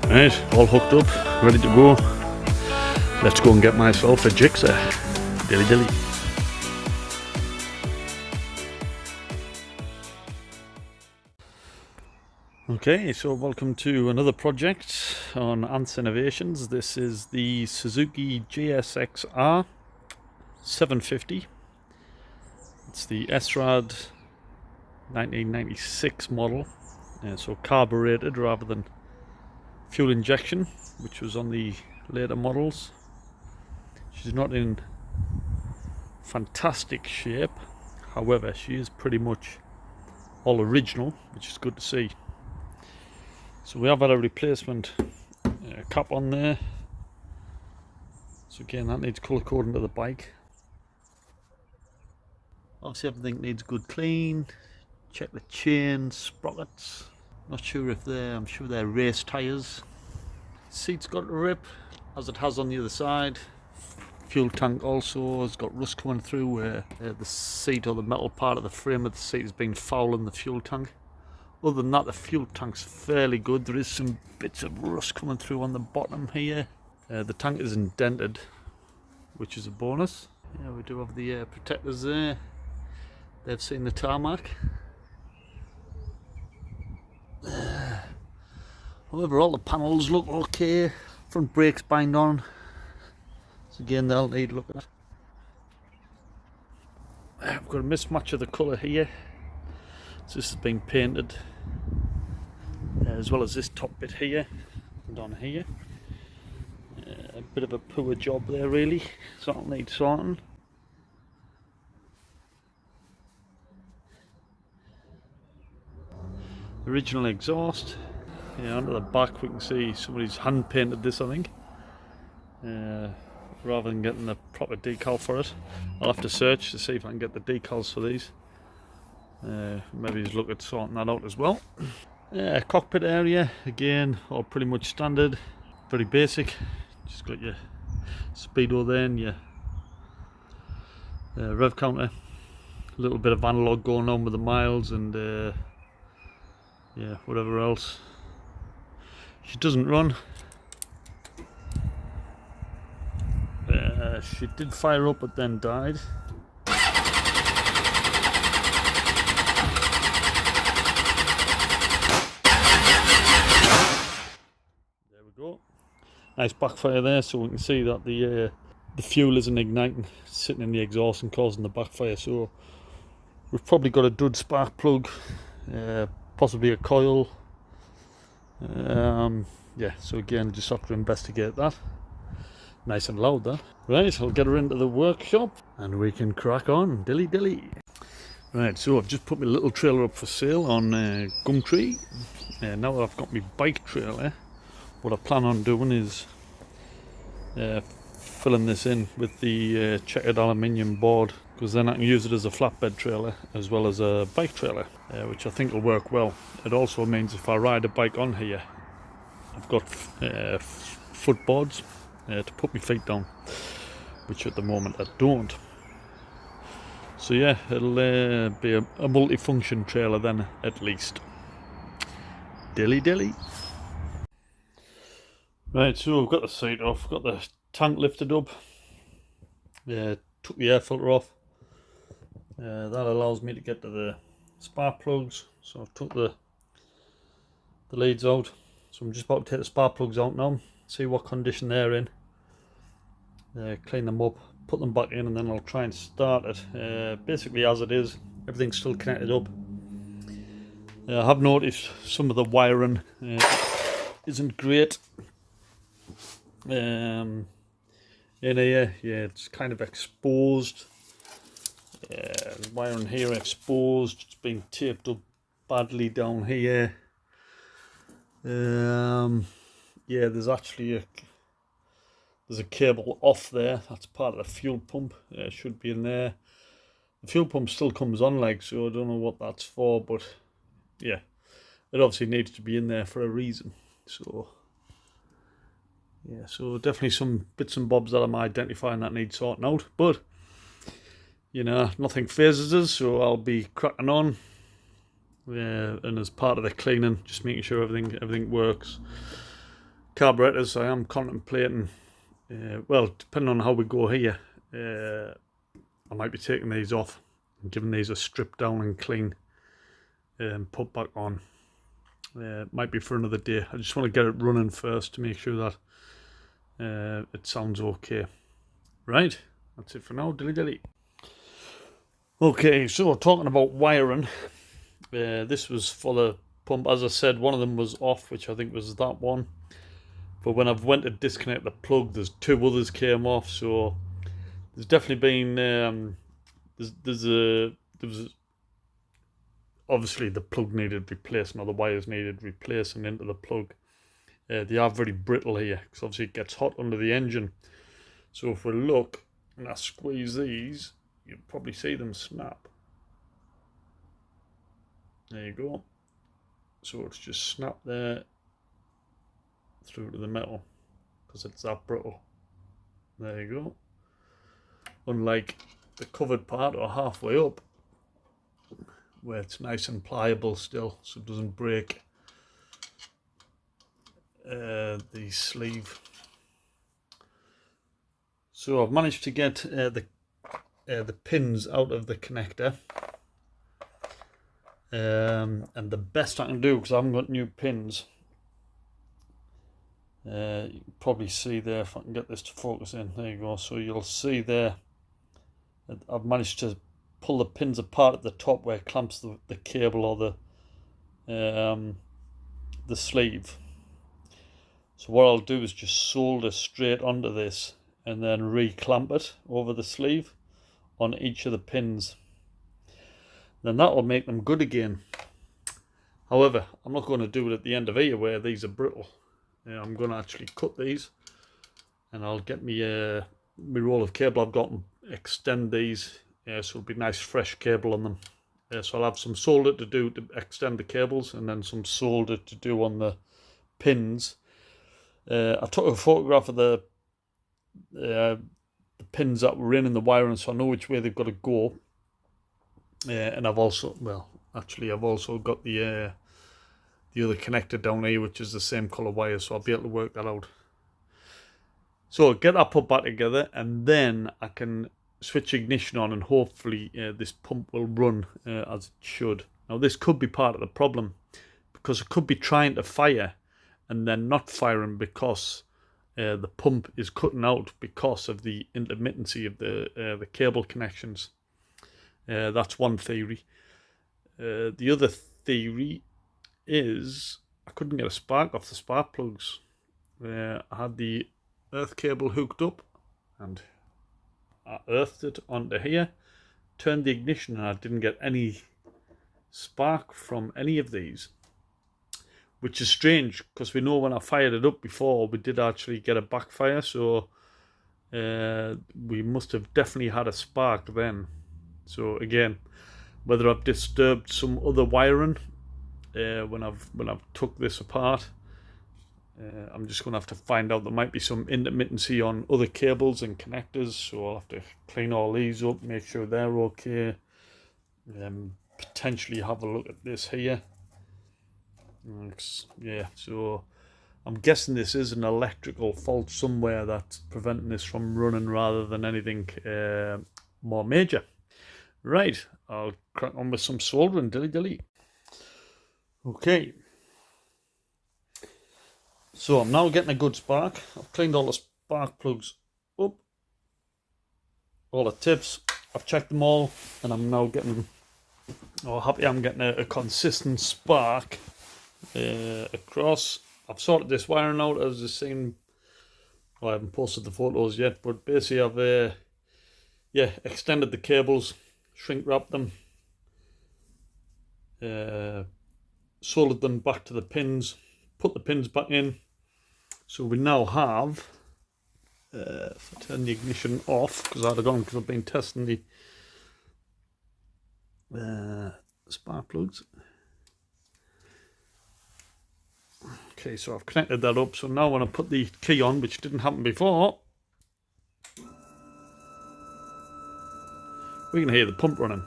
Right, all hooked up, ready to go. Let's go and get myself a jigsaw. Dilly dilly. Okay, so welcome to another project on Anths Innovations. This is the Suzuki GSXR 750. It's the SRAD 1996 model, so carbureted rather than fuel injection, which was on the later models. She's not in fantastic shape, however she is pretty much all original, which is good to see. So we have had a replacement cap on there, so again that needs colour coding to the bike. Obviously everything needs good clean. Check the chain, sprockets. Not sure if I'm sure they're race tyres. Seat's got a rip, as it has on the other side. Fuel tank also has got rust coming through where the seat or the metal part of the frame of the seat has been fouling the fuel tank. Other than that, the fuel tank's fairly good. There is some bits of rust coming through on the bottom here. The tank is indented, which is a bonus. Yeah, we do have the protectors there. They've seen the tarmac. However, all the panels look okay. Front brakes bind on, so again they'll need looking at. I've got a mismatch of the colour here, so this has been painted as well as this top bit here and on here. A bit of a poor job there really, so that'll need sorting. Original exhaust. Yeah, onto the back we can see somebody's hand painted this, I think, rather than getting the proper decal for it. I'll have to search to see if I can get the decals for these. Maybe just look at sorting that out as well. Cockpit area, again, all pretty much standard, very basic. Just got your speedo there and your rev counter. A little bit of analog going on with the miles and yeah, whatever else. She doesn't run. She did fire up but then died. There we go. Nice backfire there, so we can see that the fuel isn't igniting, sitting in the exhaust and causing the backfire. So we've probably got a dud spark plug, possibly a coil. Yeah, so again just have to investigate that. Nice and loud that. Right, I'll get her into the workshop and we can crack on. Dilly dilly. Right, so I've just put my little trailer up for sale on Gumtree. Now that I've got my bike trailer, what I plan on doing is filling this in with the checkered aluminium board, because then I can use it as a flatbed trailer as well as a bike trailer, which I think will work well. It also means if I ride a bike on here, I've got footboards to put my feet down, which at the moment I don't. So yeah, it'll be a multi-function trailer then at least. Dilly dilly. Right, so I've got the seat off, got the tank lifted up, took the air filter off. That allows me to get to the spark plugs, so I've took the leads out. So I'm just about to take the spark plugs out now, see what condition they're in, clean them up, put them back in, and then I'll try and start it. Basically as it is, everything's still connected up. I have noticed some of the wiring isn't great. In here, yeah, it's kind of exposed. The wiring here exposed, it's been taped up badly down here. Yeah, there's actually there's a cable off there, that's part of the fuel pump. It should be in there. The fuel pump still comes on, like, so I don't know what that's for, but yeah, it obviously needs to be in there for a reason. So yeah, so definitely some bits and bobs that I'm identifying that need sorting out, but you know, nothing phases us, so I'll be cracking on. And as part of the cleaning, just making sure everything works. carburetors. I am contemplating, well, depending on how we go here, I might be taking these off and giving these a strip down and clean and put back on. Might be for another day. I just want to get it running first to make sure that it sounds okay. Right, that's it for now. Dilly. Okay, so talking about wiring, this was for the pump. As I said, one of them was off, which I think was that one. But when I've went to disconnect the plug, there's two others came off. So there's definitely been there was obviously the plug needed replacing, or the wires needed replacing into the plug. They are very brittle here because obviously it gets hot under the engine. So if we look and I squeeze these, you'll probably see them snap. There you go. So it's just snapped there through to the metal because it's that brittle. There you go. Unlike the covered part or halfway up, where it's nice and pliable still, so it doesn't break the sleeve. So I've managed to get the pins out of the connector, and the best I can do, because I haven't got new pins, you can probably see there, if I can get this to focus in, there you go. So you'll see there that I've managed to pull the pins apart at the top where it clamps the cable or the sleeve. So what I'll do is just solder straight onto this and then re-clamp it over the sleeve on each of the pins. Then that will make them good again. However, I'm not going to do it at the end of here where these are brittle. I'm going to actually cut these, and I'll get me roll of cable I've got and extend these. So it'll be nice fresh cable on them. So I'll have some solder to do to extend the cables, and then some solder to do on the pins. I took a photograph of the pins that were in the wiring, so I know which way they've got to go. And I've also, well, actually I've also got the other connector down here, which is the same colour wire, so I'll be able to work that out. So I'll get that put back together, and then I can switch ignition on, and hopefully this pump will run as it should. Now this could be part of the problem, because it could be trying to fire and then not firing because the pump is cutting out because of the intermittency of the cable connections. That's one theory. The other theory is I couldn't get a spark off the spark plugs. I had the earth cable hooked up and I earthed it onto here, turned the ignition, and I didn't get any spark from any of these, which is strange because we know when I fired it up before we did actually get a backfire, so we must have definitely had a spark then. So again, whether I've disturbed some other wiring when I've took this apart, I'm just going to have to find out. There might be some intermittency on other cables and connectors, so I'll have to clean all these up, make sure they're okay, potentially have a look at this here. Yeah, so I'm guessing this is an electrical fault somewhere that's preventing this from running rather than anything more major. Right, I'll crack on with some soldering, dilly. Okay. So I'm now getting a good spark. I've cleaned all the spark plugs up, all the tips. I've checked them all, and I'm now getting, happy I'm getting a consistent spark across. I've sorted this wiring out, as you've seen. Well, I haven't posted the photos yet, but basically I've extended the cables, shrink wrapped them, soldered them back to the pins, put the pins back in. So we now have, if I turn the ignition off, because I've been testing the spark plugs. Okay, so I've connected that up. So now when I put the key on, which didn't happen before, we can hear the pump running.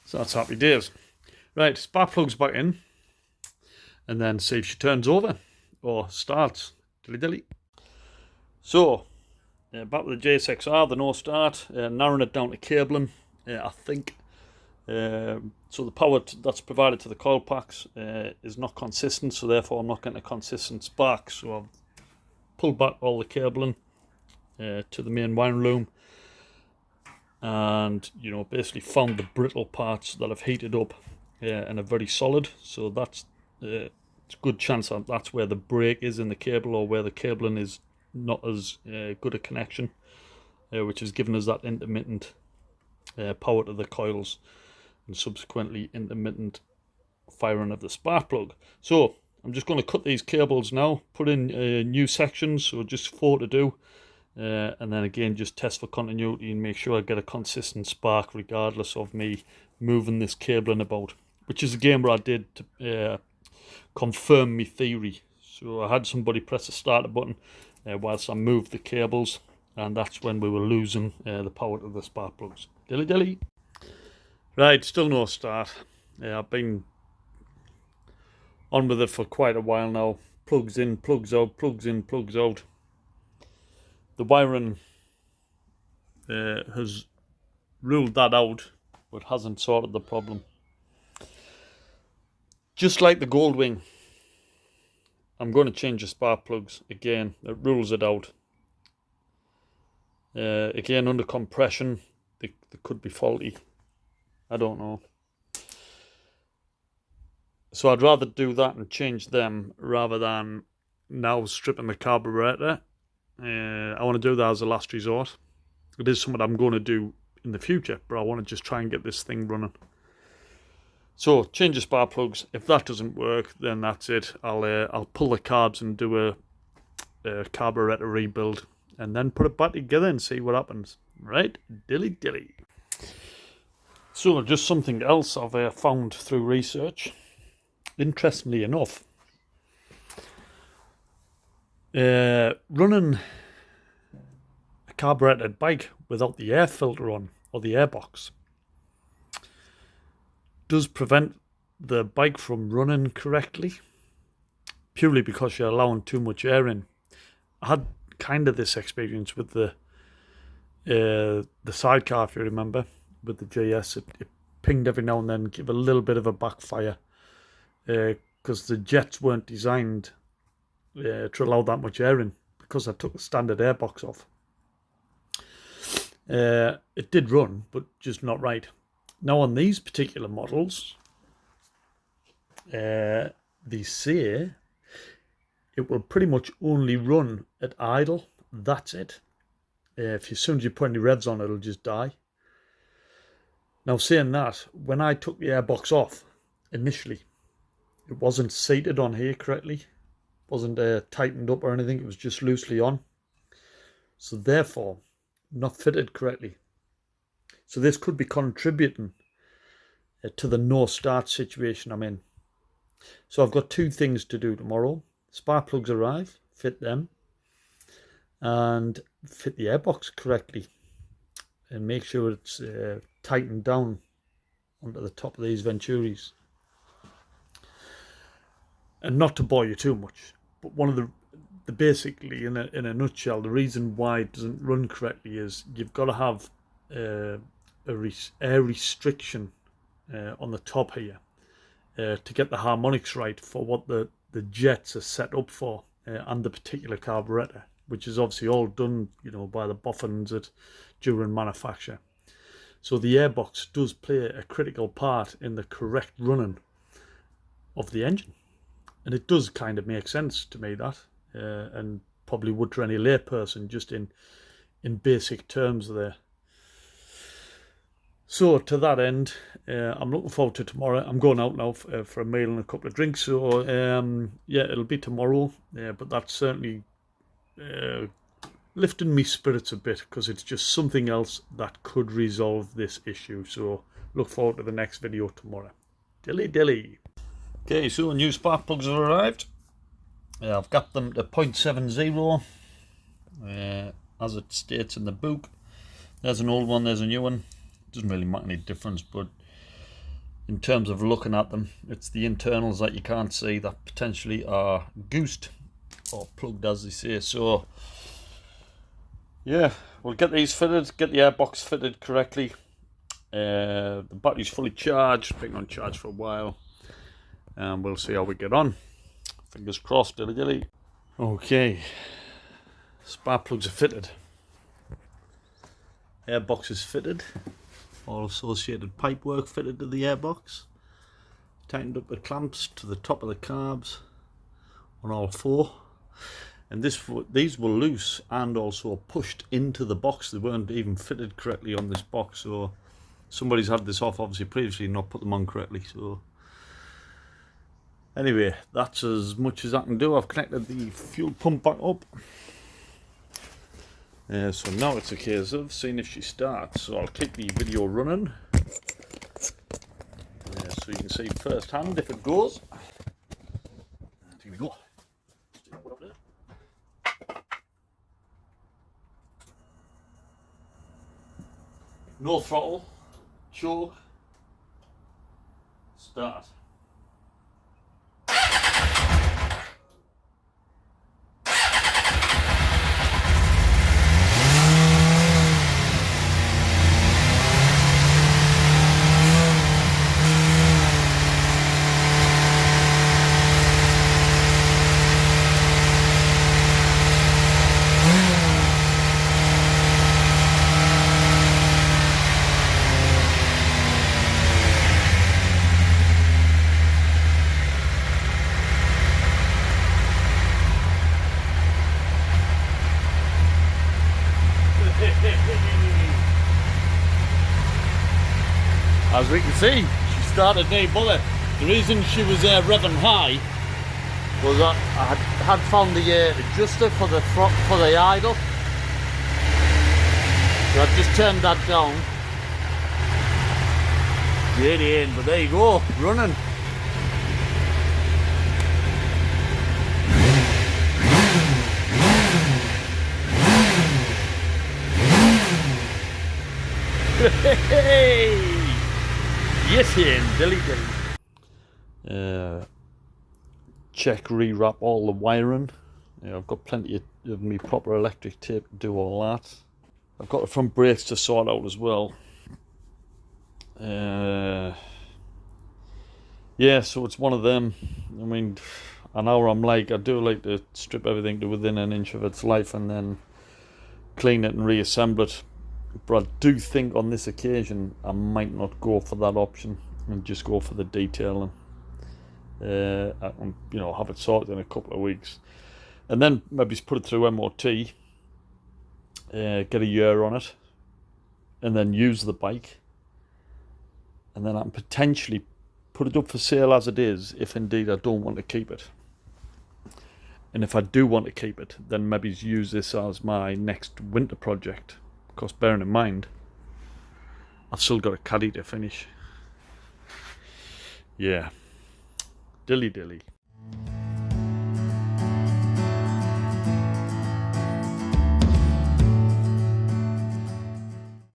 So that's happy days. Right, spark plugs back in. and then see if she turns over or starts. Dilly dilly. So back with the GSXR, the no start, narrowing it down to cabling, I think. So the power that's provided to the coil packs is not consistent, so therefore I'm not getting a consistent spark. So I've pulled back all the cabling to the main wiring loom, and basically found the brittle parts that I've heated up and are very solid. So that's it's a good chance that that's where the break is in the cable, or where the cabling is not as good a connection, which has given us that intermittent power to the coils, and subsequently intermittent firing of the spark plug. So I'm just going to cut these cables now, put in new sections, so just 4 to do, and then again just test for continuity and make sure I get a consistent spark regardless of me moving this cabling about, which is again what I did to confirm my theory. So I had somebody press the starter button whilst I moved the cables, and that's when we were losing the power to the spark plugs. Dilly dilly. Right, still no start. I've been on with it for quite a while now. Plugs in, plugs out, plugs in, plugs out. The wiring has ruled that out, but hasn't sorted the problem. Just like the Goldwing, I'm going to change the spark plugs again. It rules it out. Again, under compression, they could be faulty. I don't know. So I'd rather do that and change them rather than now stripping the carburetor. I want to do that as a last resort. It is something I'm going to do in the future, but I want to just try and get this thing running. So change the spark plugs. If that doesn't work, then that's it. I'll pull the carbs and do a carburetor rebuild, and then put it back together and see what happens. Right, dilly dilly. So just something else I've found through research. Interestingly enough, running a carbureted bike without the air filter on, or the airbox, does prevent the bike from running correctly, purely because you're allowing too much air in. I had kind of this experience with the sidecar, if you remember, with the GS. It pinged every now and then, give a little bit of a backfire, because the jets weren't designed to allow that much air in, because I took the standard airbox off. It did run, but just not right. Now on these particular models, they say it will pretty much only run at idle. That's it. As soon as you put any revs on, it'll just die. Now saying that, when I took the airbox off initially, it wasn't seated on here correctly, wasn't tightened up or anything. It was just loosely on, so therefore not fitted correctly. So this could be contributing to the no start situation I'm in. So I've got 2 things to do tomorrow. Spark plugs arrive, fit them, and fit the airbox correctly, and make sure it's tightened down onto the top of these Venturis. And not to bore you too much, but one of the basically in a nutshell, the reason why it doesn't run correctly is you've got to have air restriction on the top here to get the harmonics right for what the jets are set up for, and the particular carburetor, which is obviously all done by the boffins during manufacture. So the airbox does play a critical part in the correct running of the engine, and it does kind of make sense to me, that and probably would to any layperson, just in basic terms there. So to that end, I'm looking forward to tomorrow. I'm going out now for a meal and a couple of drinks, so yeah, it'll be tomorrow, but that's certainly lifting me spirits a bit, because it's just something else that could resolve this issue. So look forward to the next video tomorrow. Dilly dilly. Okay, so new spark plugs have arrived. I've got them to 0.70 as it states in the book. There's an old one, there's a new one. Doesn't really make any difference, but in terms of looking at them. It's the internals that you can't see that potentially are goosed or plugged, as they say. So yeah, we'll get these fitted, get the airbox fitted correctly. The battery's fully charged, been on charge for a while, and we'll see how we get on. Fingers crossed, dilly dilly. Okay, spark plugs are fitted, airbox is fitted, all associated pipework fitted to the airbox. Tightened up the clamps to the top of the carbs on all four, and these were loose and also pushed into the box. They weren't even fitted correctly on this box, so somebody's had this off obviously previously and not put them on correctly. So anyway, that's as much as I can do. I've connected the fuel pump back up, so now it's a case of seeing if she starts. So I'll keep the video running, so you can see firsthand if it goes. Here we go. No throttle, choke, start. As we can see, she started no bullet. The reason she was revving high was that I had found the adjuster for the idle. So I've just turned that down. Get in, but there you go, running. Hey! Yes, in dilly dilly. Check, rewrap all the wiring. Yeah, I've got plenty of me proper electric tape to do all that. I've got the front brakes to sort out as well. Yeah, so it's one of them. I mean, an hour I do like to strip everything to within an inch of its life and then clean it and reassemble it. But I do think on this occasion I might not go for that option and just go for the detailing. Have it sorted in a couple of weeks, and then maybe put it through MOT, get a year on it, and then use the bike, and then I can potentially put it up for sale as it is if indeed I don't want to keep it. And if I do want to keep it, then maybe use this as my next winter project. Because bearing in mind, I've still got a caddy to finish. Yeah, dilly dilly.